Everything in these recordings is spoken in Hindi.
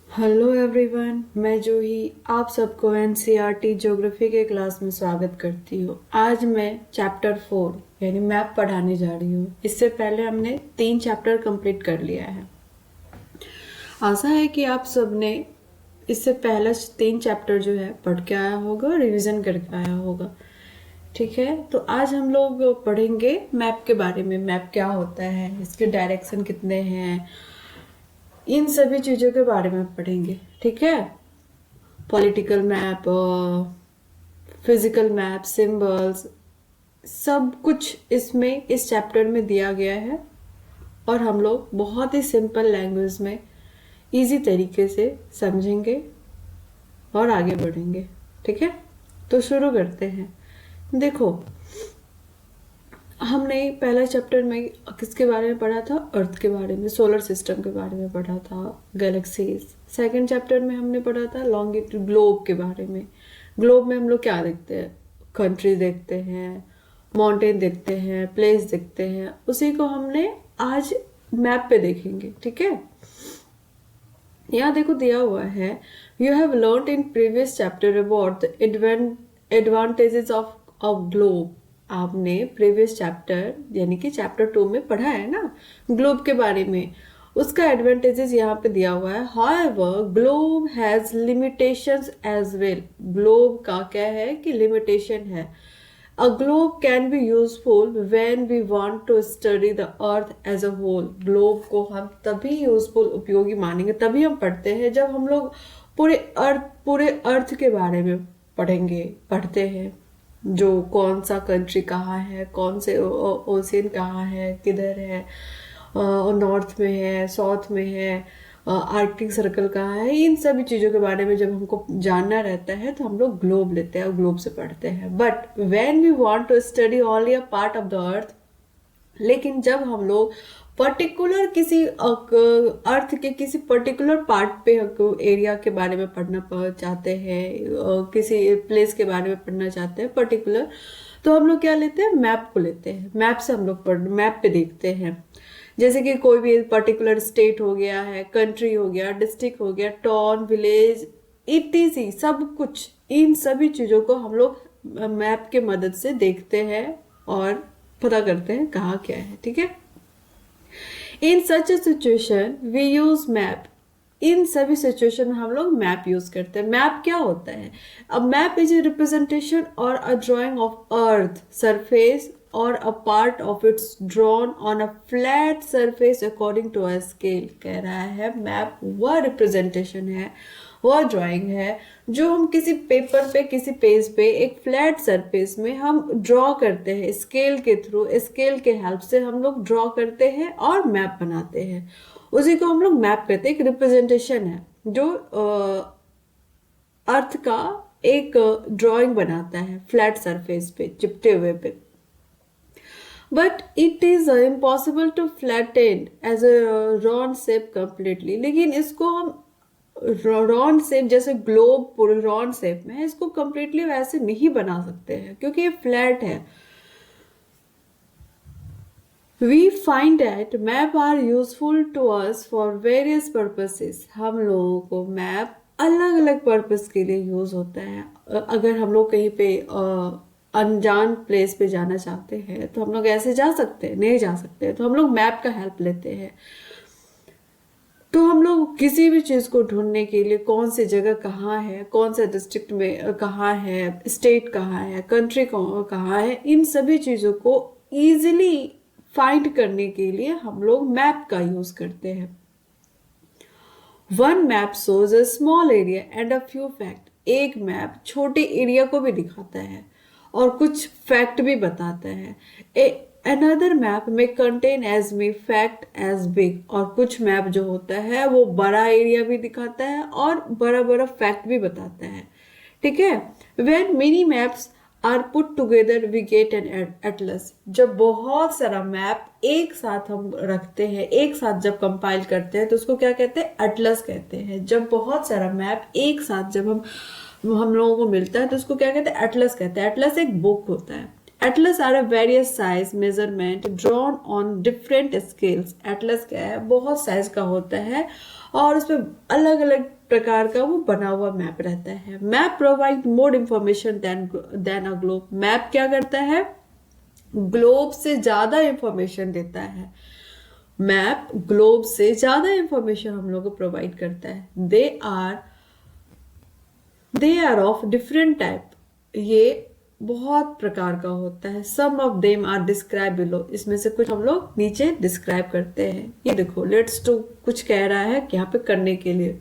हेलो एवरीवन, मैं जूही आप सबको एनसीईआरटी ज्योग्राफी के क्लास में स्वागत करती हूँ। आज मैं चैप्टर 4 यानी मैप पढ़ाने जा रही हूँ। इससे पहले हमने 3 चैप्टर कंप्लीट कर लिया है। आशा है कि आप सबने इससे पहले 3 चैप्टर जो है पढ़ के आया होगा, रिवीजन करके आया होगा। ठीक है, तो आज हम लोग पढ़ेंगे मैप के बारे में। मैप क्या होता है, इसके डायरेक्शन कितने हैं, इन सभी चीज़ों के बारे में पढ़ेंगे। ठीक है, political map, physical map, symbols, सब कुछ इसमें इस चैप्टर में दिया गया है और हम लोग बहुत ही सिंपल लैंग्वेज में इजी तरीके से समझेंगे और आगे बढ़ेंगे। ठीक है, तो शुरू करते हैं। देखो, हमने पहला चैप्टर में किसके बारे में पढ़ा था? अर्थ के बारे में, सोलर सिस्टम के बारे में पढ़ा था, गैलेक्सीज। सेकंड चैप्टर में हमने पढ़ा था लॉन्गिट्यूड, ग्लोब के बारे में। ग्लोब में हम लोग क्या देखते हैं? कंट्री देखते हैं, माउंटेन देखते हैं, प्लेस देखते हैं। उसी को हमने आज मैप पे देखेंगे। ठीक है, यहाँ देखो दिया हुआ है, you have learn in previous chapter about the advantages of globe. आपने प्रीवियस चैप्टर यानी कि चैप्टर 2 में पढ़ा है ना ग्लोब के बारे में। उसका एडवांटेजेस यहाँ पे दिया हुआ है। However globe has limitations as well. Globe का क्या है कि लिमिटेशन है। A globe can be useful when we want to study the earth as a whole. Globe को हम तभी यूजफुल, उपयोगी मानेंगे, तभी हम पढ़ते हैं जब हम लोग पूरे अर्थ के बारे में पढ़ते हैं। जो कौन सा कंट्री कहाँ है, कौन से ओशियन कहाँ है, किधर है, नॉर्थ में है, साउथ में है, आर्कटिक सर्कल कहाँ है, इन सभी चीज़ों के बारे में जब हमको जानना रहता है तो हम लोग ग्लोब लेते हैं और ग्लोब से पढ़ते हैं। But when we want to study only a part of the earth, लेकिन जब हम लोग पर्टिकुलर किसी अर्थ के किसी पर्टिकुलर पार्ट पे एरिया के बारे में पढ़ना चाहते हैं, किसी प्लेस के बारे में पढ़ना चाहते हैं पर्टिकुलर, तो हम लोग क्या लेते हैं? मैप को लेते हैं। मैप से हम लोग मैप पे देखते हैं। जैसे कि कोई भी पर्टिकुलर स्टेट हो गया है, कंट्री हो गया, डिस्ट्रिक्ट हो गया, टाउन, विलेज, इत्यादि सब कुछ, इन सभी चीज़ों को हम लोग मैप के मदद से देखते हैं और पता करते हैं कहाँ क्या है। ठीक है, in such situation we use map. इन सभी सिचुएशन में हम लोग मैप यूज करते हैं। मैप क्या होता है? अब मैप इज ए रिप्रेजेंटेशन और अ ड्राइंग ऑफ अर्थ सरफेस और a part of its drawn on a flat surface according to a scale। कह रहा है मैप वह रिप्रेजेंटेशन है, वह ड्राइंग है जो हम किसी पेपर पे, किसी पेज पे एक फ्लैट सरफेस में हम ड्रॉ करते हैं स्केल के थ्रू। स्केल के हेल्प से हम लोग ड्रॉ करते हैं और मैप बनाते हैं। उसी को हम लोग मैप कहते हैं। एक रिप्रेजेंटेशन है जो अर्थ का एक ड्राइंग बनाता है फ्लैट सरफेस पे, चिपटे हुए पे। But it is impossible to flatten as a round shape completely. लेकिन इसको हम रॉन्ड शेप, जैसे ग्लोब पूरे रॉन्ड शेप में है, इसको कंप्लीटली वैसे नहीं बना सकते हैं क्योंकि ये फ्लैट है। We find that map are useful to us for various purposes. हम लोगों को मैप अलग अलग पर्पस के लिए यूज होता है। अगर हम लोग कहीं पे अनजान प्लेस पे जाना चाहते हैं तो हम लोग ऐसे जा सकते हैं? नहीं जा सकते, तो हम लोग मैप का हेल्प लेते हैं। तो हम लोग किसी भी चीज़ को ढूंढने के लिए, कौन सी जगह कहाँ है, कौन सा डिस्ट्रिक्ट में कहाँ है, स्टेट कहाँ है, कंट्री कहाँ है, इन सभी चीज़ों को इजीली फाइंड करने के लिए हम लोग मैप का यूज करते हैं। One map shows a small area and a few fact. एक मैप छोटे एरिया को भी दिखाता है और कुछ फैक्ट भी बताता है। अनदर मैप में contain as may fact as big. और कुछ मैप जो होता है वो बड़ा एरिया भी दिखाता है और बड़ा बड़ा फैक्ट भी बताता है। ठीक है, when many maps are put together we get an atlas. जब बहुत सारा मैप एक साथ हम रखते हैं, एक साथ जब कंपाइल करते हैं तो उसको क्या कहते हैं? एटलस कहते हैं। जब बहुत सारा मैप एक साथ जब हम लोगों को मिलता है तो उसको क्या कहते हैं? एटलस कहते हैं। एटलस एक बुक होता है। Atlas are a various size measurement drawn on different scales. Atlas क्या है? बहुत साइज का होता है और उस पर अलग अलग प्रकार का वो बना हुआ मैप रहता है। Map provide more information than a globe. Map क्या करता है, ग्लोब से ज्यादा इंफॉर्मेशन देता है। मैप ग्लोब से ज्यादा इंफॉर्मेशन हम लोग को प्रोवाइड करता है। They are of different type, ये बहुत प्रकार का होता है। Some of them are describe below, इसमें से कुछ हम लोग नीचे डिस्क्राइब करते हैं। ये देखो, लेट्स टू कुछ कह रहा है यहाँ पे करने के लिए।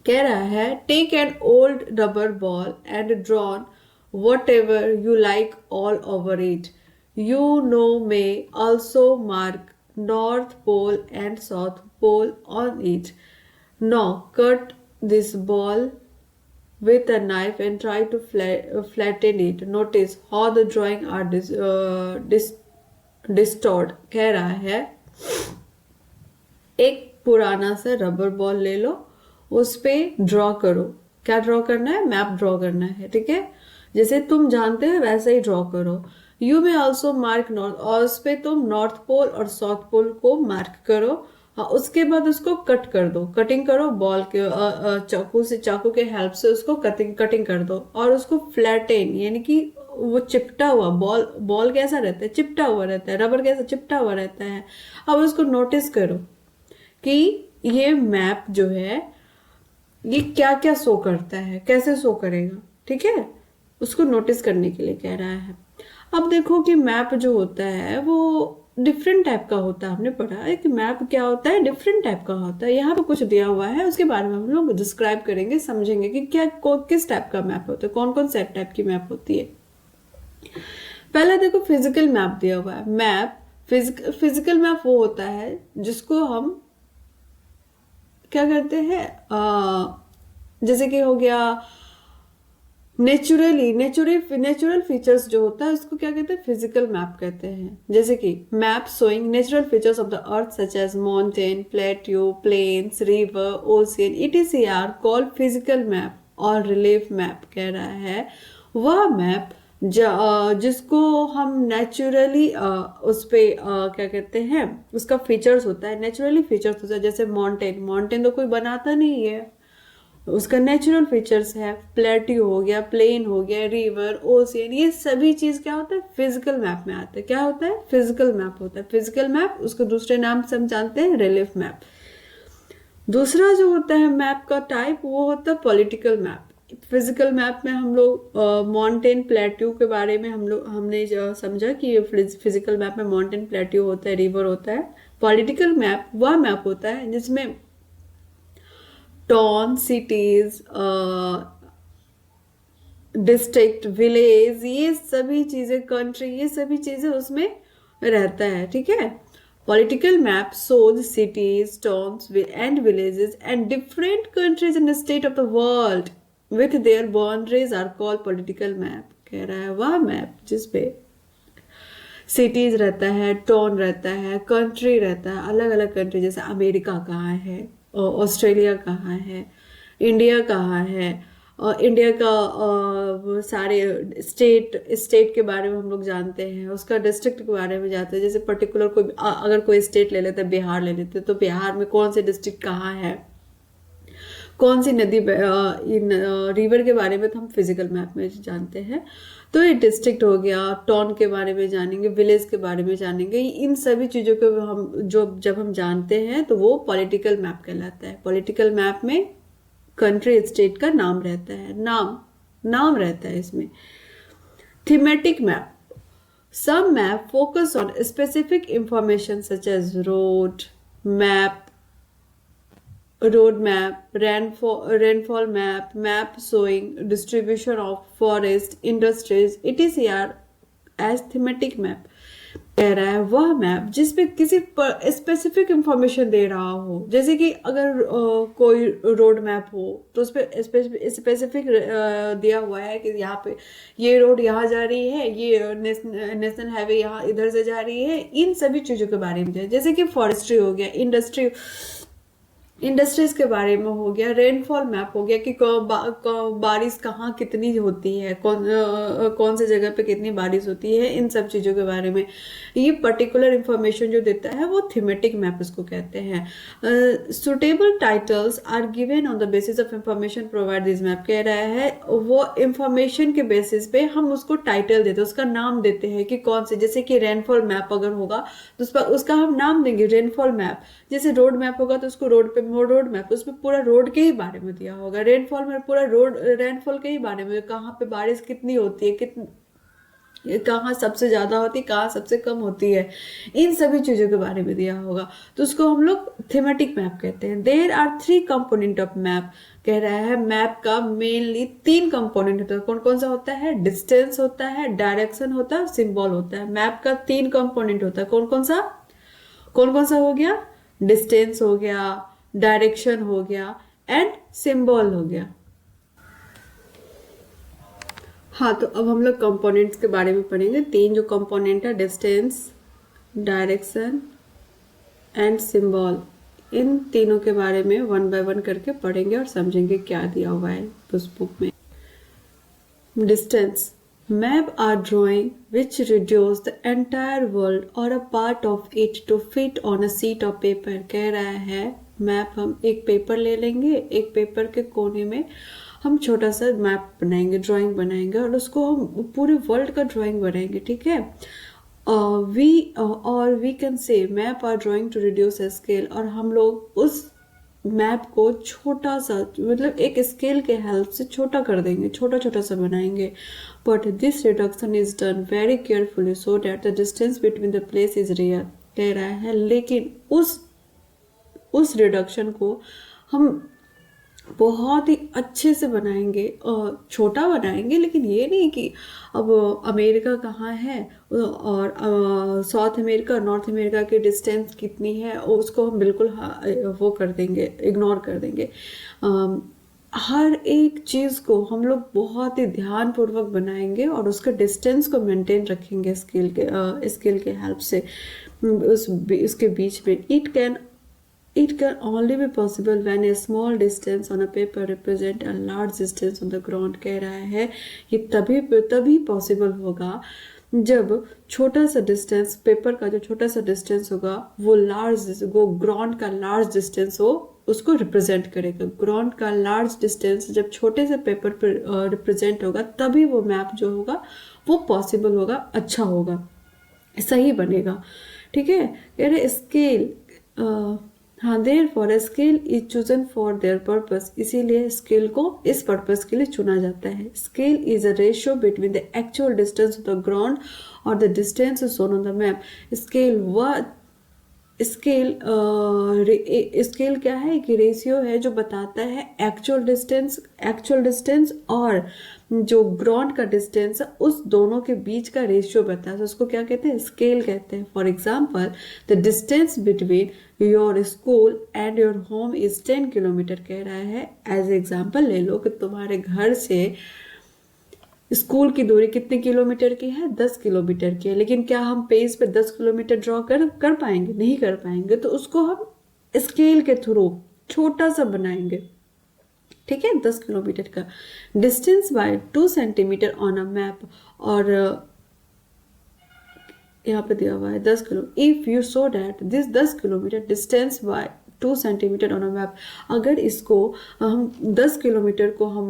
कह रहा है take an old rubber ball and drawn whatever you like all over it, you know may also mark north pole and south pole on it, now cut this ball with a knife and try to flatten it. Notice how the drawing are distorted. कह रहा है एक पुराना सा रबर बॉल ले लो, उस पे ड्रॉ करो। क्या ड्रॉ करना है, मैप ड्रॉ करना है, ठीक है। जैसे तुम जानते हो वैसा ही ड्रॉ करो। यू में ऑल्सो मार्क नॉर्थ, और उस पे तुम नॉर्थ पोल और साउथ पोल को मार्क करो। हाँ, उसके बाद उसको कट कर दो, कटिंग करो बॉल के चाकू से, चाकू के हेल्प से उसको कटिंग कर दो। और उसको फ्लैटेन, यानी कि वो चिपटा हुआ बॉल कैसा रहता है, चिपटा हुआ रहता है, रबर कैसा चिपटा हुआ रहता है। अब उसको नोटिस करो कि ये मैप जो है ये क्या क्या शो करता है, कैसे शो करेगा, ठीक है। उसको नोटिस करने के लिए कह रहा है। अब देखो कि मैप जो होता है वो डिफरेंट टाइप का होता है। हमने पढ़ा है कि मैप क्या होता है, डिफरेंट टाइप का होता है। यहाँ पे कुछ दिया हुआ है, उसके बारे में हम लोग डिस्क्राइब करेंगे, समझेंगे कि क्या किस टाइप का मैप होता है, कौन कौन से टाइप की मैप होती है। पहले देखो फिजिकल मैप दिया हुआ है। मैप फिजिकल मैप वो होता है जिसको हम क्या करते हैं, जैसे कि हो गया नेचुरल फीचर्स जो होता है उसको क्या कहते हैं, फिजिकल मैप कहते हैं। जैसे कि map showing natural features of the earth such as mountain, plateau, plains, river, ocean, it are called physical map और रिलीफ मैप। कह रहा है वह मैप जिसको हम नेचुरली उस पे क्या कहते हैं, उसका फीचर्स होता है, नेचुरली फीचर्स होता है। जैसे माउंटेन तो कोई बनाता नहीं है, उसका नेचुरल फीचर्स है। प्लेट्यू हो गया, प्लेन हो गया, रिवर, ओशियन, ये सभी चीज क्या होता है, फिजिकल मैप में आता है। क्या होता है, फिजिकल मैप होता है। फिजिकल मैप, उसको दूसरे नाम से हम जानते हैं रिलीफ मैप। दूसरा जो होता है मैप का टाइप, वो होता है पॉलिटिकल मैप। फिजिकल मैप में हम लोग माउंटेन, प्लेट्यू के बारे में हमने समझा कि ये फिजिकल मैप में माउंटेन, प्लेट्यू होता है, रिवर होता है। पॉलिटिकल मैप वह मैप होता है जिसमें टाउन, सिटीज, डिस्ट्रिक्ट, विलेज, ये सभी चीजें, कंट्री, ये सभी चीजें उसमें रहता है, ठीक है। Political map shows cities, towns and villages and different countries and state of the world with their boundaries are called political map। कह रहा है वह मैप जिसपे सिटीज रहता है, टाउन रहता है, कंट्री रहता है, अलग अलग कंट्री, जैसे अमेरिका कहाँ है, ऑस्ट्रेलिया कहाँ है, इंडिया कहाँ है, और इंडिया का सारे स्टेट के बारे में हम लोग जानते हैं, उसका डिस्ट्रिक्ट के बारे में जानते हैं। जैसे पर्टिकुलर कोई अगर कोई स्टेट ले लेते हैं, बिहार ले लेते हैं, तो बिहार में कौन से डिस्ट्रिक्ट कहाँ है, कौन सी नदी, रिवर के बारे में तो हम फिजिकल मैप में जानते हैं। तो ये डिस्ट्रिक्ट हो गया, टाउन के बारे में जानेंगे, विलेज के बारे में जानेंगे। इन सभी चीजों को हम जब हम जानते हैं तो वो पॉलिटिकल मैप कहलाता है। पॉलिटिकल मैप में कंट्री, स्टेट का नाम रहता है, नाम रहता है इसमें। Thematic map, some map focus on specific information such as road map, rainfall map showing distribution of forest, industries, etc. as thematic map। कह रहा है वह मैप जिसपे किसी स्पेसिफिक इंफॉर्मेशन दे रहा हो। जैसे कि अगर कोई रोड मैप हो तो उस पर स्पेसिफिक दिया हुआ है कि यहाँ पे ये रोड यहाँ जा रही है, ये नेशनल हाईवे यहाँ इधर से जा रही है, इन सभी चीजों के बारे में। जैसे कि फॉरेस्ट्री हो गया, इंडस्ट्रीज के बारे में हो गया, रेनफॉल मैप हो गया कि बारिश कहाँ कितनी होती है, कौन से जगह पे कितनी बारिश होती है, इन सब चीज़ों के बारे में ये पर्टिकुलर इंफॉर्मेशन जो देता है वो थीमेटिक मैप इसको कहते हैं। Suitable titles are given on the basis of information provide this map, कह रहा है वो इंफॉर्मेशन के बेसिस पे हम उसको टाइटल देते हैं, उसका नाम देते हैं कि कौन से, जैसे कि रेनफॉल मैप अगर होगा तो उसका हम नाम देंगे रेनफॉल मैप। जैसे रोड मैप होगा तो उसको रोड मैप, उसमें पूरा रोड के ही बारे में दिया होगा। रेनफॉल में पूरा रेनफॉल के ही बारे में, कहाँ पे बारिश कितनी होती है, कहाँ सबसे ज्यादा होती है, कहाँ सबसे कम होती है, इन सभी चीजों के बारे में दिया होगा, तो उसको हम लोग थीमेटिक मैप कहते हैं। There are 3 component of map, कह रहा है मैप का मेनली 3 कंपोनेंट होता है। कौन कौन सा होता है? डिस्टेंस होता है, डायरेक्शन होता है, सिंबल होता है। मैप का 3 कंपोनेंट होता है। कौन कौन सा हो गया? डिस्टेंस हो गया, डायरेक्शन हो गया एंड सिंबल हो गया। हाँ, तो अब हम लोग कंपोनेंट्स के बारे में पढ़ेंगे। 3 जो कंपोनेंट है, डिस्टेंस, डायरेक्शन एंड सिंबल, इन तीनों के बारे में 1 बाय 1 करके पढ़ेंगे और समझेंगे क्या दिया हुआ है उस बुक में। Distance, map are drawing which reduce the entire world और a part of it to fit on a sheet of paper. कह रहा है मैप, हम एक पेपर ले लेंगे, एक पेपर के कोने में हम छोटा सा मैप बनाएंगे, ड्राइंग बनाएंगे और उसको हम पूरे वर्ल्ड का ड्राइंग बनाएंगे, ठीक है। We can say map are drawing to reduce scale, और हम लोग उस मैप को छोटा सा, मतलब एक स्केल के हेल्प से छोटा कर देंगे, छोटा छोटा सा बनाएंगे। But this reduction is done very carefully so that the distance between the place is real. कह रहा है लेकिन उस रिडक्शन को हम बहुत ही अच्छे से बनाएंगे और छोटा बनाएंगे, लेकिन ये नहीं कि अब अमेरिका कहाँ है और साउथ अमेरिका और नॉर्थ अमेरिका की डिस्टेंस कितनी है उसको हम बिल्कुल वो कर देंगे, इग्नोर कर देंगे। हर एक चीज़ को हम लोग बहुत ही ध्यानपूर्वक बनाएंगे और उसका डिस्टेंस को मेंटेन रखेंगे स्केल के हेल्प से उसके बीच में। It can only be possible when a small distance on a paper represent a large distance on the ground। कह रहा है ये तभी पॉसिबल होगा जब छोटा सा डिस्टेंस, पेपर का जो छोटा सा डिस्टेंस होगा वो ग्राउंड का लार्ज डिस्टेंस हो, उसको रिप्रेजेंट करेगा। ग्राउंड का लार्ज डिस्टेंस जब छोटे से पेपर पर रिप्रेजेंट होगा तभी वो मैप जो होगा वो पॉसिबल होगा, अच्छा होगा, सही बनेगा, ठीक है। कह रहे स्केल, हाँ, therefore a scale is chosen for their purpose, इसीलिए स्केल को इस पर्पस के लिए चुना जाता है। Scale is a ratio between the actual distance of the ground और the distance shown on the map. Scale क्या है कि रेशियो है जो बताता है एक्चुअल डिस्टेंस और जो ग्राउंड का डिस्टेंस है, उस दोनों के बीच का रेशियो बताता है, उसको क्या कहते हैं? स्केल कहते हैं। For example, the distance between your school and your home is 10 kilometre. कह रहा है एज एग्जाम्पल ले लो कि तुम्हारे घर से स्कूल की दूरी कितने किलोमीटर की है? 10 किलोमीटर की है। लेकिन क्या हम पेज पे 10 किलोमीटर ड्रॉ कर पाएंगे? नहीं कर पाएंगे, तो उसको हम स्केल के थ्रू छोटा सा बनाएंगे, ठीक है। 10 किलोमीटर का distance by 2 centimetre on a map, और यहाँ पे दिया हुआ है 10 kilo. If you show that this 10 kilometre distance by 2 centimetre on a map, अगर इसको हम 10 किलोमीटर को हम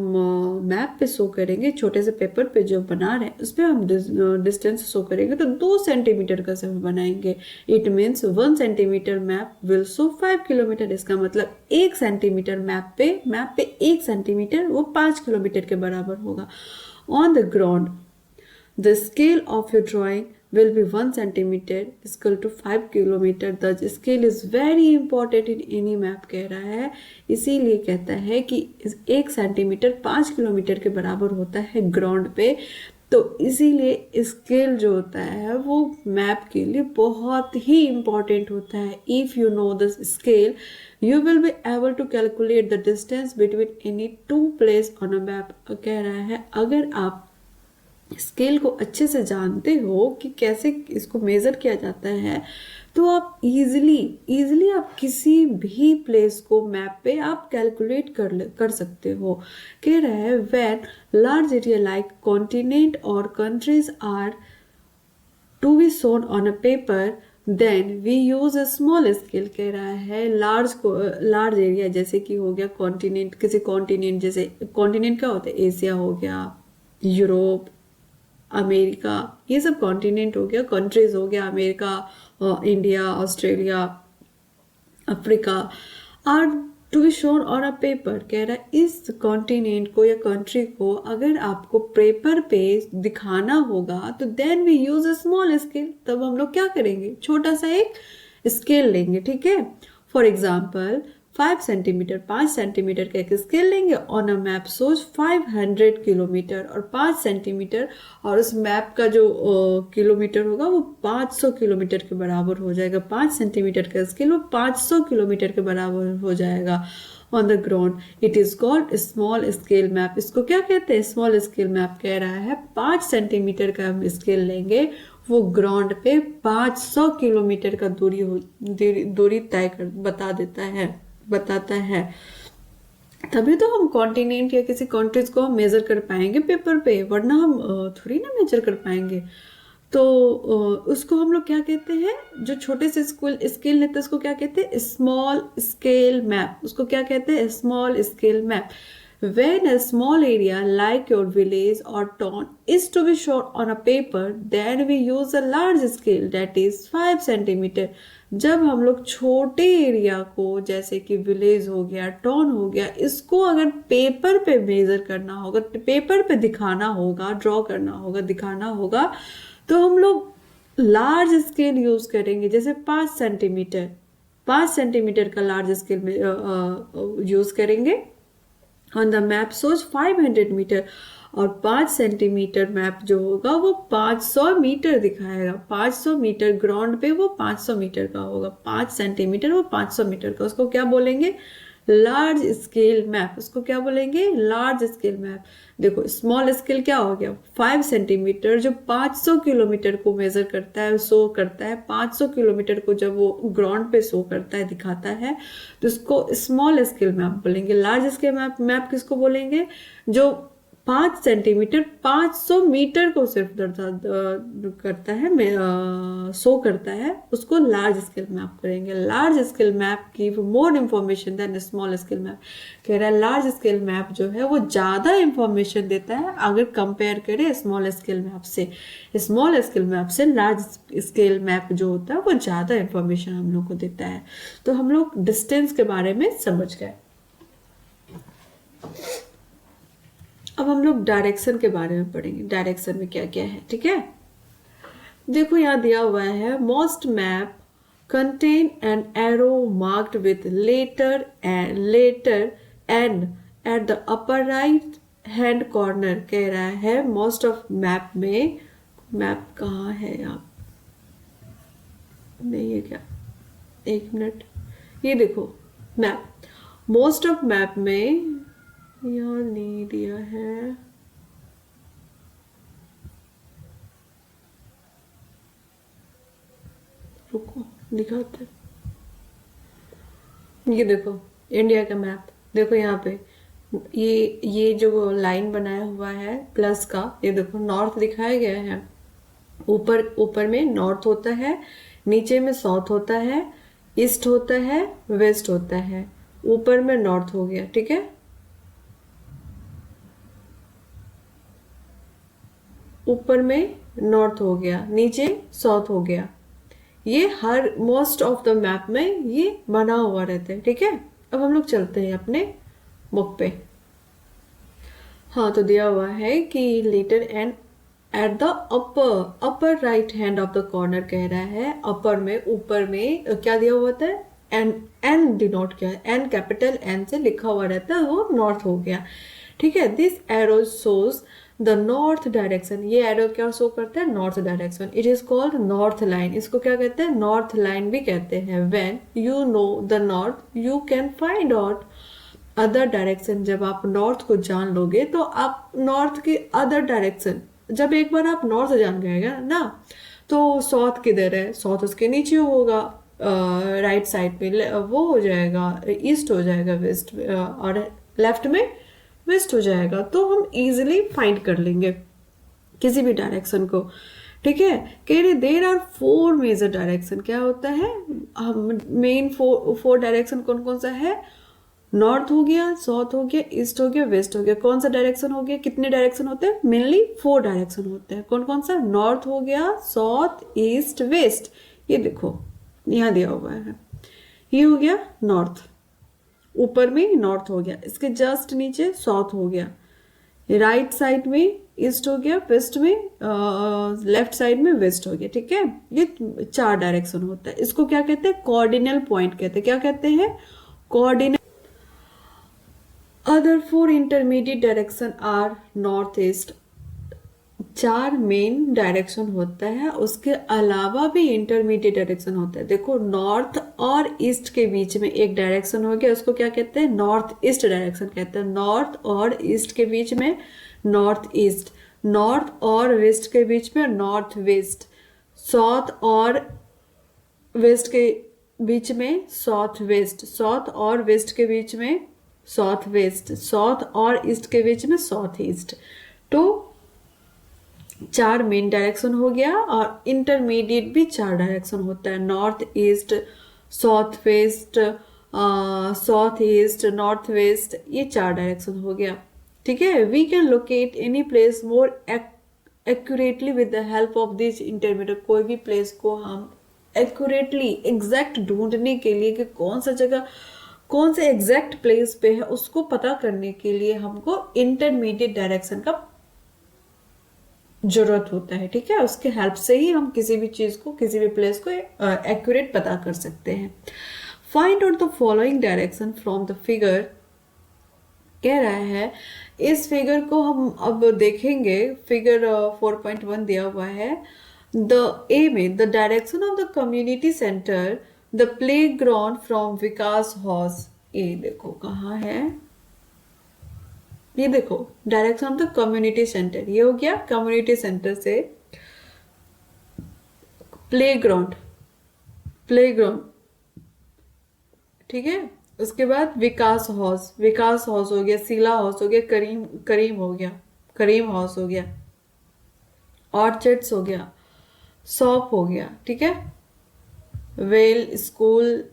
मैप पे शो करेंगे, छोटे से पेपर पे जो बना रहे हैं उस पर हम डिस्टेंस शो करेंगे तो 2 सेंटीमीटर का सब बनाएंगे। It means 1 centimetre map will show 5 kilometre. इसका मतलब 1 सेंटीमीटर मैप पे 1 सेंटीमीटर वो 5 किलोमीटर के बराबर होगा। On the ground the scale of your drawing will be 1 centimeter equal to 5 kilometer। The scale is very important in any map। कह रहा है, इसीलिए कहता है कि 1 सेंटीमीटर 5 किलोमीटर के बराबर होता है ग्राउंड पे, तो इसीलिए स्केल जो होता है वो मैप के लिए बहुत ही इम्पोर्टेंट होता है। If you know the scale you will be able to calculate the distance between any 2 places on a map। कह रहा है अगर आप स्केल को अच्छे से जानते हो कि कैसे इसको मेजर किया जाता है, तो आप इजीली आप किसी भी प्लेस को मैप पे आप कैलकुलेट कर सकते हो। कह रहा है when large area like continent और countries are to be shown on a paper then we use a small scale. कह रहा है लार्ज एरिया जैसे कि हो गया कॉन्टिनेंट, किसी कॉन्टिनेंट, जैसे कॉन्टिनेंट क्या होता है, एशिया हो गया, यूरोप, अमेरिका, ये सब कॉन्टिनेंट हो गया। कंट्रीज हो गया America, India, Australia, Africa, are to be shown on a paper. कह रहा है इस कॉन्टिनेंट को या कंट्री को अगर आपको पेपर पे दिखाना होगा तो then we use a small scale. तब हम लोग क्या करेंगे, छोटा सा एक स्केल लेंगे, ठीक है। फॉर एग्जाम्पल 5 सेंटीमीटर, 5 सेंटीमीटर का एक स्केल लेंगे। ऑन अ मैप सोच 500 किलोमीटर और 5 सेंटीमीटर, और उस मैप का जो किलोमीटर होगा वो 500 किलोमीटर के बराबर हो जाएगा। 5 सेंटीमीटर का स्केल वो 500 किलोमीटर के बराबर हो जाएगा। On the ground it is called small scale map. इसको क्या कहते हैं, स्मॉल स्केल मैप। कह रहा है 5 सेंटीमीटर का हम स्केल लेंगे, वो ग्राउंड पे 500 किलोमीटर का दूरी तय कर बताता है। तभी तो हम कॉन्टिनेंट या किसी कंट्रीज को हम मेजर कर पाएंगे पेपर पे, वरना हम थोड़ी ना मेजर कर पाएंगे। तो उसको हम लोग क्या कहते हैं, जो छोटे से स्केल लेते हैं उसको क्या कहते हैं, स्मॉल स्केल मैप। उसको क्या कहते हैं, small scale map. When a small area like your village or town is to be shown on a paper, then we use a large scale that is 5 centimetre. जब हम लोग छोटे एरिया को, जैसे कि विलेज हो गया, टाउन हो गया, इसको अगर पेपर पे मेजर करना होगा, पेपर पे दिखाना होगा, ड्रॉ करना होगा, दिखाना होगा, तो हम लोग लार्ज स्केल यूज करेंगे। जैसे 5 सेंटीमीटर, 5 सेंटीमीटर का लार्ज स्केल में यूज करेंगे। ऑन द मैप सोच 500 मीटर, और 5 सेंटीमीटर मैप जो होगा वो 500 मीटर दिखाएगा। 500 मीटर ग्राउंड पे वो 500 मीटर का होगा, 5 सेंटीमीटर वो 500 मीटर का। उसको क्या बोलेंगे, लार्ज स्केल मैप। उसको क्या बोलेंगे, लार्ज स्केल मैप। देखो स्मॉल स्केल क्या हो गया, 5 सेंटीमीटर जो 500 किलोमीटर को मेजर करता है, शो करता है। 500 किलोमीटर को जब वो ग्राउंड पे शो करता है, दिखाता है, तो इसको स्मॉल स्केल मैप बोलेंगे। लार्ज स्केल मैप किसको बोलेंगे, जो 5 सेंटीमीटर 500 मीटर को सिर्फ करता है, शो करता है, उसको लार्ज स्केल मैप करेंगे। Large scale map give more information than small scale map. कह रहा है लार्ज स्केल मैप जो है वो ज्यादा इंफॉर्मेशन देता है अगर कंपेयर करें स्मॉल स्केल मैप से। स्मॉल स्केल मैप से लार्ज स्केल मैप जो होता है वो ज्यादा इंफॉर्मेशन हम लोग को देता है। तो हम लोग डिस्टेंस के बारे में समझ गए। अब हम लोग डायरेक्शन के बारे में पढ़ेंगे, डायरेक्शन में क्या क्या है, ठीक है। देखो यहाँ दिया हुआ है, most map contain an arrow marked with letter N at the upper right hand corner. कह रहा है मोस्ट ऑफ मैप में, मैप कहाँ है, आप नहीं है क्या, एक मिनट, ये देखो मैप, मोस्ट ऑफ मैप में यहाँ नहीं दिया है, रुको दिखाते। ये देखो इंडिया का मैप, देखो यहाँ पे ये जो लाइन बनाया हुआ है प्लस का, ये देखो नॉर्थ दिखाया गया है। ऊपर में नॉर्थ होता है, नीचे में साउथ होता है, ईस्ट होता है, वेस्ट होता है। ऊपर में नॉर्थ हो गया, ठीक है, ऊपर में नॉर्थ हो गया, नीचे साउथ हो गया। ये हर मोस्ट ऑफ द मैप में ये बना हुआ रहता है, ठीक है। अब हम लोग चलते हैं अपने बुक पे। हाँ, तो दिया हुआ है कि letter N at the upper right hand of the corner. कह रहा है अपर में, ऊपर में क्या दिया हुआ था, एन डिनोट किया है, एन कैपिटल एन से लिखा हुआ रहता है, वो नॉर्थ हो गया, ठीक है। This arrow shows the north direction. ये एरो क्या शो करता है, north direction. It is called north line. इसको क्या कहते हैं, नॉर्थ लाइन भी कहते हैं। When you know the north you can find out other direction. जब आप नॉर्थ को जान लोगे तो आप नॉर्थ की अदर डायरेक्शन जब एक बार आप नॉर्थ जान गएगा ना, तो साउथ किधर है, साउथ उसके नीचे होगा, राइट साइड पे वो हो जाएगा, ईस्ट हो जाएगा, वेस्ट, और लेफ्ट में वेस्ट हो जाएगा। तो हम इजिली फाइंड कर लेंगे किसी भी डायरेक्शन को। ठीक है, कह रहे देर आर 4 मेजर डायरेक्शन। क्या होता है, मेन फोर डायरेक्शन कौन कौन सा है, नॉर्थ हो गया, साउथ हो गया, ईस्ट हो गया, वेस्ट हो गया। कौन सा डायरेक्शन हो गया, कितने डायरेक्शन होते हैं, मेनली 4 डायरेक्शन होते हैं। कौन कौन सा, नॉर्थ हो गया, साउथ, ईस्ट, वेस्ट। ये देखो यहाँ दिया हुआ है, ये हो गया नॉर्थ, ऊपर में नॉर्थ हो गया, इसके जस्ट नीचे साउथ हो गया, राइट साइड में ईस्ट हो गया, वेस्ट में लेफ्ट साइड में वेस्ट हो गया। ठीक है, ये 4 डायरेक्शन होता है। इसको क्या कहते हैं, कोऑर्डिनल पॉइंट कहते हैं। क्या कहते हैं, ordinal. Other 4 intermediate direction are north east. 4 main direction होता है, उसके अलावा भी इंटरमीडिएट डायरेक्शन होता है। देखो, नॉर्थ और ईस्ट के बीच में एक डायरेक्शन हो गया, उसको क्या कहते हैं, नॉर्थ ईस्ट डायरेक्शन कहते हैं। नॉर्थ और ईस्ट के बीच में नॉर्थ ईस्ट, नॉर्थ और वेस्ट के बीच में नॉर्थ वेस्ट, साउथ और वेस्ट के बीच में साउथ वेस्ट, साउथ और वेस्ट के बीच में साउथ वेस्ट, साउथ और ईस्ट के बीच में साउथ ईस्ट। तो 4 मेन डायरेक्शन हो गया, और इंटरमीडिएट भी 4 डायरेक्शन होता है, north east, south west, south east, north west, ये 4 डायरेक्शन हो गया। ठीक है, we can locate any place more accurately with the help of this intermediate. कोई भी प्लेस को हम एक्यूरेटली, एग्जैक्ट ढूंढने के लिए कि कौन सा जगह कौन से एग्जैक्ट प्लेस पे है, उसको पता करने के लिए हमको इंटरमीडिएट डायरेक्शन का जरूरत होता है। ठीक है, उसके हेल्प से ही हम किसी भी चीज को, किसी भी प्लेस को एक्यूरेट पता कर सकते हैं। Find out the following direction from the figure. कह रहा है, इस फिगर को हम अब देखेंगे। फिगर 4.1 दिया हुआ है। द ए में, the direction of the community centre, the play ground from Vikas house. ये देखो कहाँ है, ये देखो direction of the community centre, ये हो गया कम्युनिटी सेंटर से प्लेग्राउंड, प्लेग्राउंड। ठीक है, उसके बाद विकास हाउस, विकास हाउस हो गया, सीला हाउस हो गया, करीम हो गया, करीम हाउस हो गया, ऑर्चर्ड्स हो गया, शॉप हो गया। ठीक है, वेल स्कूल,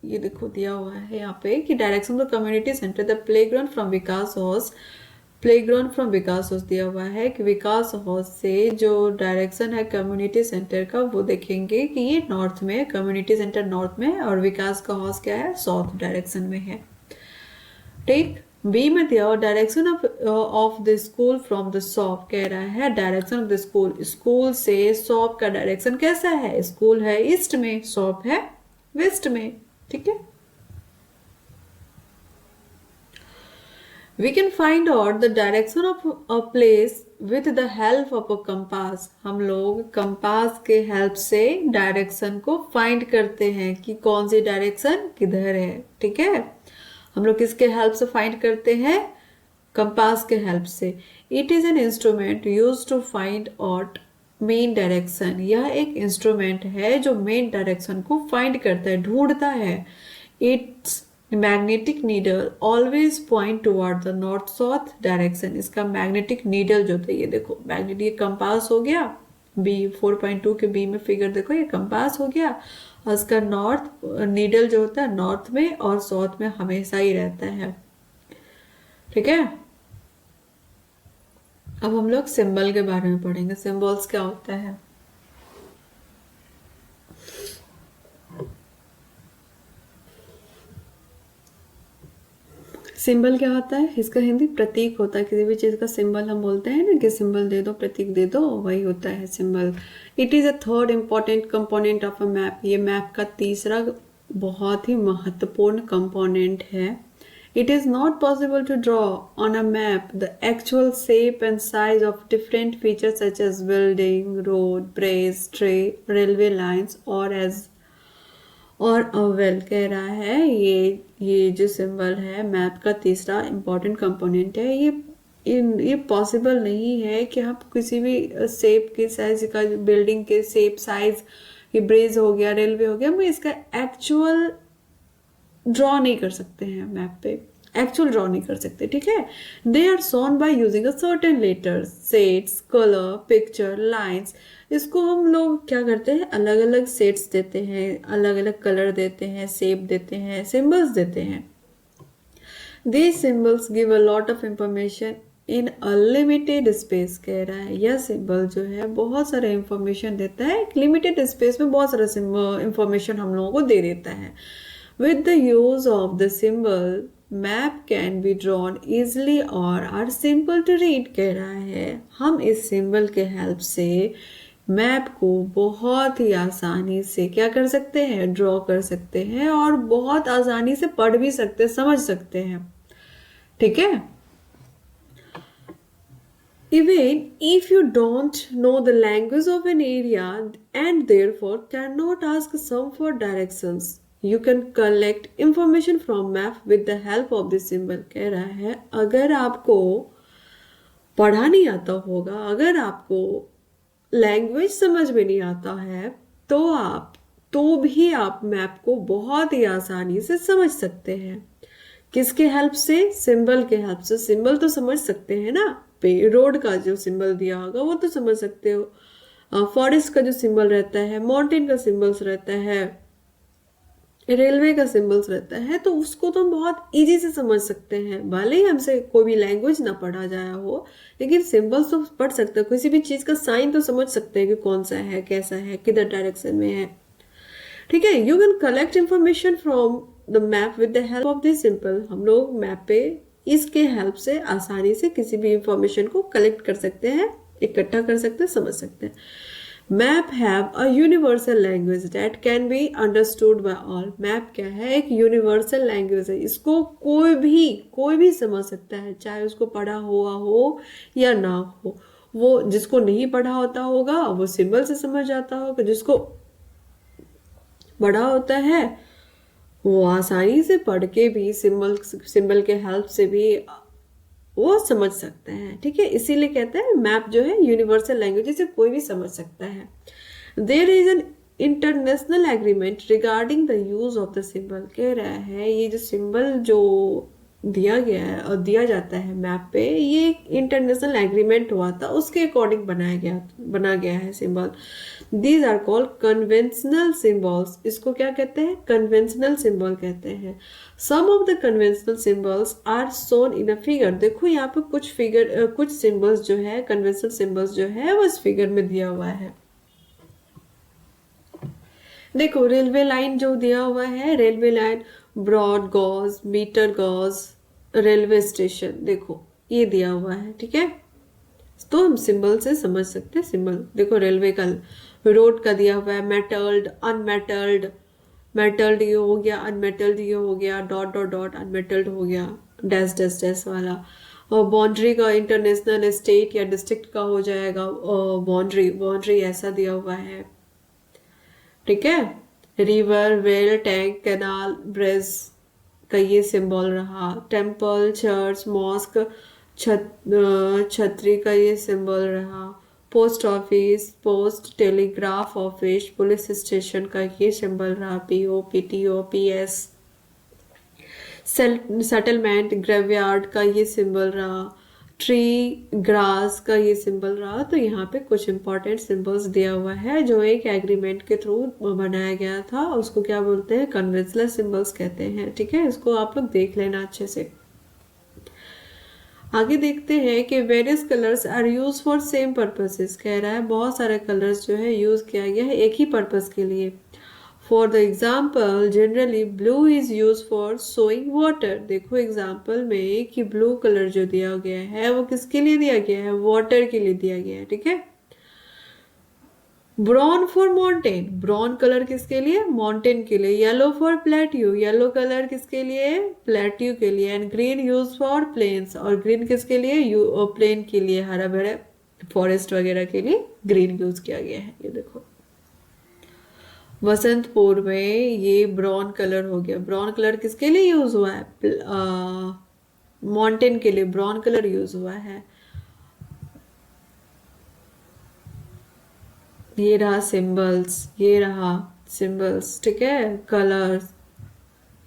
ये देखो दिया हुआ है यहाँ पे कि direction of the community centre, the playground from Vikas house, playground from Vikas house दिया हुआ है कि विकास हाउस से जो डायरेक्शन है कम्युनिटी सेंटर का, वो देखेंगे कि ये नॉर्थ में, कम्युनिटी सेंटर नॉर्थ में, और विकास का हाउस क्या है, साउथ डायरेक्शन में है। ठीक, बी में दिया हुआ direction of the school from the shop. कह रहा है direction of the school, school से शॉप का डायरेक्शन कैसा है, स्कूल है ईस्ट में, शॉप है वेस्ट में। ठीक है, we can find out the direction of a place with the help of a compass। हम लोग कंपास के हेल्प से डायरेक्शन को फाइंड करते हैं कि कौन सी डायरेक्शन किधर है। ठीक है, हम लोग किसके हेल्प से फाइंड करते हैं, कंपास के हेल्प से। It is an instrument use to find out main direction. यह एक इंस्ट्रूमेंट है जो मेन डायरेक्शन को फाइंड करता है, ढूंढता है। It's magnetic needle always point toward the north south direction. इसका मैग्नेटिक नीडल जो था, ये देखो मैग्नेटिक, ये कंपास हो गया, बी 4.2 के बी में फिगर देखो, ये कंपास हो गया, और इसका नॉर्थ नीडल जो होता है नॉर्थ में और साउथ में हमेशा ही रहता है। ठीक है, अब हम लोग सिंबल के बारे में पढ़ेंगे। सिंबल्स क्या होता है, सिंबल क्या होता है, इसका हिंदी प्रतीक होता है। किसी भी चीज का सिंबल हम बोलते हैं ना कि सिंबल दे दो, प्रतीक दे दो, वही होता है symbol. It is a third important component of a map. ये मैप का तीसरा बहुत ही महत्वपूर्ण कंपोनेंट है। It is not possible to draw on a map the actual shape and size of different features such as building, road, bridge, tree, railway lines और अवेल। कह रहा है ये जो सिंबल है मैप का तीसरा इंपॉर्टेंट कंपोनेंट है, ये ये पॉसिबल नहीं है कि आप किसी भी शेप के साइज का, बिल्डिंग के शेप साइज, ये ब्रिज हो गया, रेलवे हो गया, हम इसका एक्चुअल ड्रॉ नहीं कर सकते हैं मैप पे, एक्चुअल ड्रॉ नहीं कर सकते, ठीक है। They are shown by using a certain letters, shades, colour, picture, lines. इसको हम लोग क्या करते हैं, अलग अलग शेड्स देते हैं, अलग अलग कलर देते हैं, शेप देते हैं, सिंबल्स देते हैं। These symbols give a lot of information in a limited space, कह रहा है यह सिंबल जो है बहुत सारा इंफॉर्मेशन देता है, एक लिमिटेड स्पेस में बहुत सारा इंफॉर्मेशन हम लोगों को दे देता है। With the use of the symbol, map can be drawn easily or are simple to read, कह रहा है हम इस सिंबल के हेल्प से मैप को बहुत ही आसानी से क्या कर सकते हैं, ड्रॉ कर सकते हैं, और बहुत आसानी से पढ़ भी सकते, समझ सकते हैं, ठीक है। Even if you don't know the language of an area and therefore cannot ask some for directions, you can collect information from map with the help of this symbol, कह रहा है अगर आपको पढ़ा नहीं आता होगा, अगर आपको लैंग्वेज समझ में नहीं आता है, तो भी आप मैप को बहुत ही आसानी से समझ सकते हैं। किसके हेल्प से, सिंबल के हेल्प से। सिंबल तो समझ सकते हैं ना, पे रोड का जो सिंबल दिया होगा वो तो समझ सकते हो, फॉरेस्ट का जो सिंबल रहता है, माउंटेन का सिंबल्स रहता है, रेलवे का सिंबल्स रहता है, तो उसको तो हम बहुत इजी से समझ सकते हैं, भले ही हमसे कोई भी लैंग्वेज ना पढ़ा जाया हो, लेकिन सिंबल्स तो पढ़ सकते हैं, किसी भी चीज का साइन तो समझ सकते हैं कि कौन सा है, कैसा है, किधर डायरेक्शन में है, ठीक है। You can collect information from the map with the help of this symbol. हम लोग मैप पे इसके हेल्प से आसानी से किसी भी इंफॉर्मेशन को कलेक्ट कर सकते हैं, इकट्ठा कर सकते हैं, समझ सकते हैं। Map have a universal language that can be understood by all. Map क्या है, एक यूनिवर्सल लैंग्वेज है, इसको कोई भी समझ सकता है, चाहे उसको पढ़ा हुआ हो या ना हो। वो जिसको नहीं पढ़ा होता होगा वो सिंबल से समझ आता होगा, जिसको पढ़ा होता है वो आसानी से पढ़ के भी सिंबल के हेल्प से भी वो समझ सकते हैं, ठीक है। इसीलिए कहते हैं मैप जो है यूनिवर्सल लैंग्वेज, जिसे कोई भी समझ सकता है। There is an international agreement regarding the use of the symbol, कह रहा है ये जो सिंबल जो दिया गया है और दिया जाता है मैप पे, ये एक इंटरनेशनल एग्रीमेंट हुआ था, उसके अकॉर्डिंग बना गया है symbol. These are called conventional symbols. इसको क्या कहते हैं, कन्वेंशनल सिंबल कहते हैं। Some of the conventional symbols are shown in a figure. देखो यहाँ पे कुछ सिंबल्स जो है, कन्वेंशनल सिंबल्स जो है वो इस फिगर में दिया हुआ है। देखो रेलवे लाइन जो दिया हुआ है, railway line, broad gauge, metre gauge, railway station, देखो ये दिया हुआ है, ठीक है। तो हम सिंबल से समझ सकते हैं। सिंबल देखो रेलवे का, रोड का दिया हुआ है, मेटल्ड, अनमेटल्ड, मेटल्ड ये हो गया, अनमेटल्ड ये हो गया, डॉट डॉट डॉट, अनमेटल्ड हो गया, डैश डैश डैश वाला। और बाउंड्री का इंटरनेशनल, स्टेट या डिस्ट्रिक्ट का हो जाएगा बाउंड्री ऐसा दिया हुआ है, ठीक है। River, well, tank, canal, bridge का ये सिंबल रहा। टेम्पल, चर्च, मॉस्क, छतरी का ये सिंबल रहा। Post office, post, telegraph office, police station का ये सिंबल रहा, PO, PTO, PS. Settlement, graveyard का ये सिंबल रहा। ट्री, ग्रास का ये सिंबल रहा। तो यहाँ पे कुछ इंपॉर्टेंट सिंबल्स दिया हुआ है जो एक एग्रीमेंट के थ्रू बनाया गया था, उसको क्या बोलते हैं, कन्वेंशनल सिंबल्स कहते हैं, ठीक है। इसको आप लोग देख लेना अच्छे से। आगे देखते हैं कि various colours are use for same purposes, कह रहा है बहुत सारे कलर्स जो है यूज किया गया है एक ही पर्पस के लिए। For the example generally blue is use for showing water. देखो एग्जाम्पल में कि ब्लू कलर जो दिया गया है वो किसके लिए दिया गया है, वाटर के लिए दिया गया है, ठीक है। Brown for mountain, brown colour किसके लिए, माउंटेन के लिए। Yellow for plateau, yellow colour किसके लिए, प्लेट्यू के लिए। And green use for plains, और ग्रीन किसके लिए, प्लेन के लिए, हरा भरा फॉरेस्ट वगैरह के लिए ग्रीन यूज किया गया है। ये देखो वसंतपुर में ये ब्राउन कलर हो गया। ब्राउन कलर किसके लिए यूज हुआ है, माउंटेन के लिए ब्राउन कलर यूज हुआ है। ये रहा सिंबल्स, ये रहा सिंबल्स, ठीक है, कलर्स।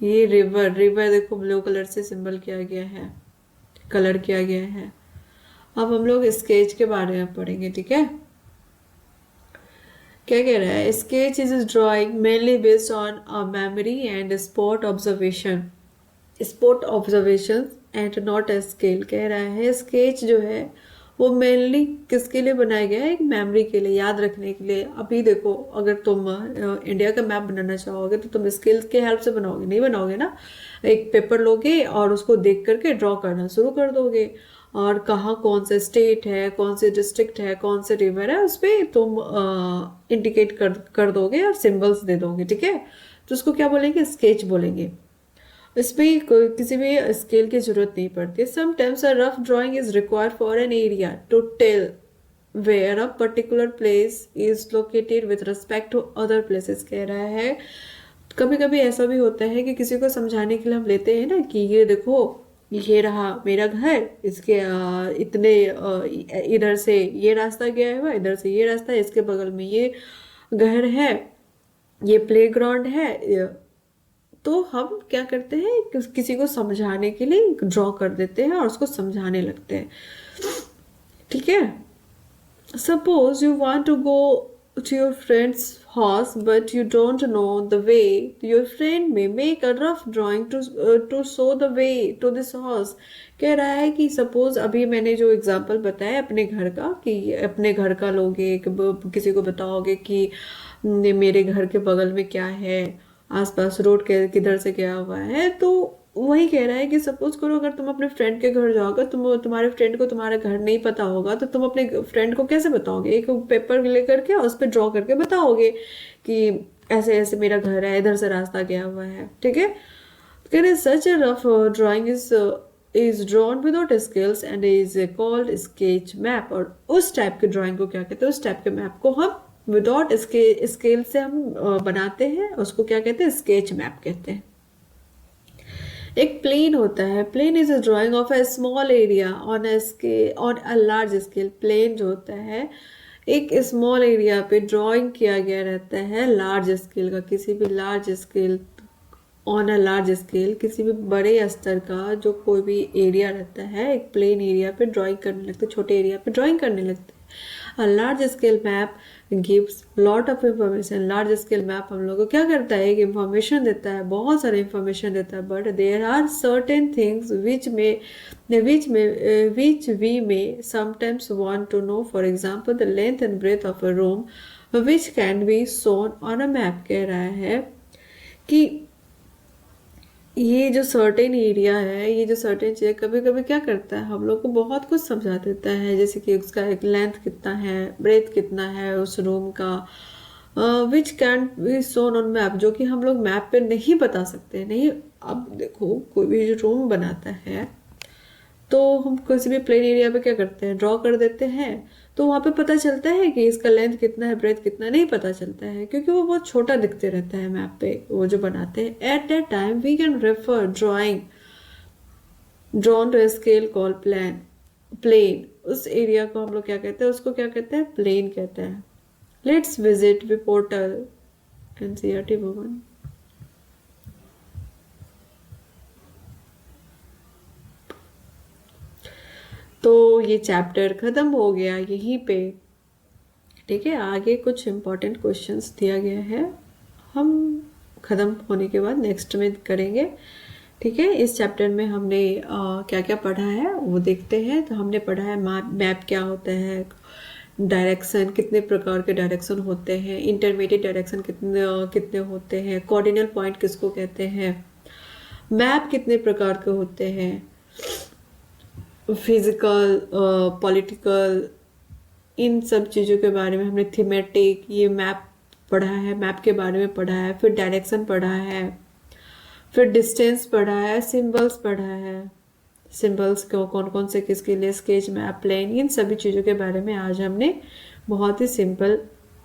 ये रिवर, रिवर देखो ब्लू कलर से सिंबल किया गया है, कलर किया गया है। अब हम लोग स्केच के बारे में पढ़ेंगे, ठीक है। क्या कह रहा है, sketch is drawing mainly based on a memory and spot observation, spot observation and not a scale. कह रहा है स्केच जो है वो मेनली किसके लिए बनाया गया है, एक मेमोरी के लिए, याद रखने के लिए। अभी देखो अगर तुम इंडिया का मैप बनाना चाहोगे तो तुम स्केल के हेल्प से बनाओगे, नहीं बनाओगे ना। एक पेपर लोगे और उसको देख करके ड्रॉ करना शुरू कर दोगे, और कहाँ कौन सा स्टेट है, कौन से डिस्ट्रिक्ट है, कौन से रिवर है, उस पर तुम इंडिकेट कर दोगे और सिंबल्स दे दोगे, ठीक है। तो उसको क्या बोलेंगे, स्केच बोलेंगे। इसमें किसी भी स्केल की जरूरत नहीं पड़ती। Sometimes a rough drawing is required for an area to tell where a particular place is located with respect to other places. कह रहा है कभी कभी ऐसा भी होता है कि किसी को समझाने के लिए हम लेते हैं ना कि ये देखो ये रहा मेरा घर, इसके इतने इधर से ये रास्ता गया हुआ, इधर से ये रास्ता है, इसके बगल में ये घर है, ये प्लेग्राउंड है। तो हम क्या करते हैं, किसी को समझाने के लिए ड्रॉ कर देते हैं और उसको समझाने लगते हैं, ठीक है। Suppose you want to go to your friend's house but you don't know the way, your friend may make a rough drawing to show the way to this house। कह रहा है कि सपोज अभी मैंने जो एग्जांपल बताया अपने घर का, कि अपने घर का लोगे किसी को बताओगे कि मेरे घर के बगल में क्या है, आसपास रोड के किधर से गया हुआ है, तो वही कह रहा है कि सपोज करो अगर तुम अपने फ्रेंड के घर जाओगे, तुम्हारे फ्रेंड को तुम्हारा घर नहीं पता होगा, तो तुम अपने फ्रेंड को कैसे बताओगे, एक पेपर लेकर के उस पर ड्रॉ करके बताओगे कि ऐसे ऐसे मेरा घर है, इधर से रास्ता गया हुआ है, ठीक है। कह रहे such a rough drawing is drawn without scales and is called sketch map. और उस टाइप के ड्राइंग को क्या कहते हैं, उस टाइप के मैप को हम विदाउट स्केल से हम बनाते हैं, उसको क्या कहते हैं, स्केच मैप कहते हैं। एक प्लेन होता है, plan is a drawing of a small area on a large scale. Plan जो होता है एक स्मॉल एरिया पे ड्राइंग किया गया रहता है लार्ज स्केल का, किसी भी large scale, on a large scale, किसी भी बड़े स्तर का जो कोई भी एरिया रहता है, एक प्लेन एरिया पे ड्राइंग करने लगते हैं, छोटे एरिया पे ड्राइंग करने लगते हैं। अ large scale map gives lot of information. Large scale map हम लोग को क्या करता है, एक इंफॉर्मेशन देता है, बहुत सारे इंफॉर्मेशन देता है, but there are certain things which we may sometimes want to know, for example the length and breadth of a room which can be shown on a map. कह रहा है कि ये जो सर्टेन एरिया है, ये जो सर्टेन चीज़ कभी कभी क्या करता है, हम लोग को बहुत कुछ समझा देता है, जैसे कि उसका एक लेंथ कितना है, ब्रेथ कितना है उस रूम का, विच can be shown on map, जो कि हम लोग मैप पे नहीं बता सकते। नहीं, अब देखो कोई भी जो रूम बनाता है तो हम किसी भी प्लेन एरिया पे क्या करते हैं, ड्रॉ कर देते हैं, तो वहाँ पे पता चलता है कि इसका लेंथ कितना है, ब्रेथ कितना, नहीं पता चलता है, क्योंकि वो बहुत छोटा दिखते रहता है मैप पे वो जो बनाते हैं। At that time we can refer drawing drawn to scale call plan. उस एरिया को हम लोग क्या कहते हैं, उसको क्या कहते हैं, प्लेन कहते हैं। Let's visit we portal NCERT Bhawan. तो ये चैप्टर खत्म हो गया यहीं पे, ठीक है। आगे कुछ इम्पोर्टेंट क्वेश्चंस दिया गया है, हम खत्म होने के बाद नेक्स्ट में करेंगे, ठीक है। इस चैप्टर में हमने क्या क्या पढ़ा है वो देखते हैं। तो हमने पढ़ा है मैप क्या होता है, डायरेक्शन, कितने प्रकार के डायरेक्शन होते हैं, इंटरमीडिएट डायरेक्शन कितने होते हैं, कोऑर्डिनल पॉइंट किसको कहते हैं, मैप कितने प्रकार के होते हैं, फिजिकल, पॉलिटिकल, इन सब चीज़ों के बारे में हमने, थीमेटिक, ये मैप पढ़ा है, मैप के बारे में पढ़ा है, फिर डायरेक्शन पढ़ा है, फिर डिस्टेंस पढ़ा है, सिंबल्स पढ़ा है, सिंबल्स को कौन कौन से किसके लिए, स्केच मैप, प्लेन, इन सभी चीज़ों के बारे में आज हमने बहुत ही सिंपल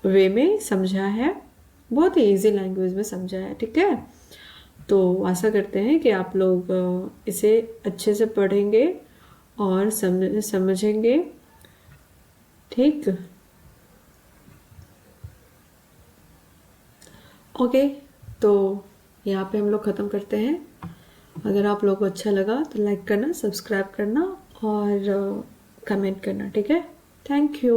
वे में समझा है, बहुत ही ईजी लैंग्वेज में समझा है, ठीक है। तो आशा करते हैं कि आप लोग इसे अच्छे से पढ़ेंगे और समझेंगे। ठीक, ओके, तो यहाँ पे हम लोग ख़त्म करते हैं। अगर आप लोगों को अच्छा लगा तो लाइक करना, सब्सक्राइब करना और कमेंट करना। ठीक है, थैंक यू।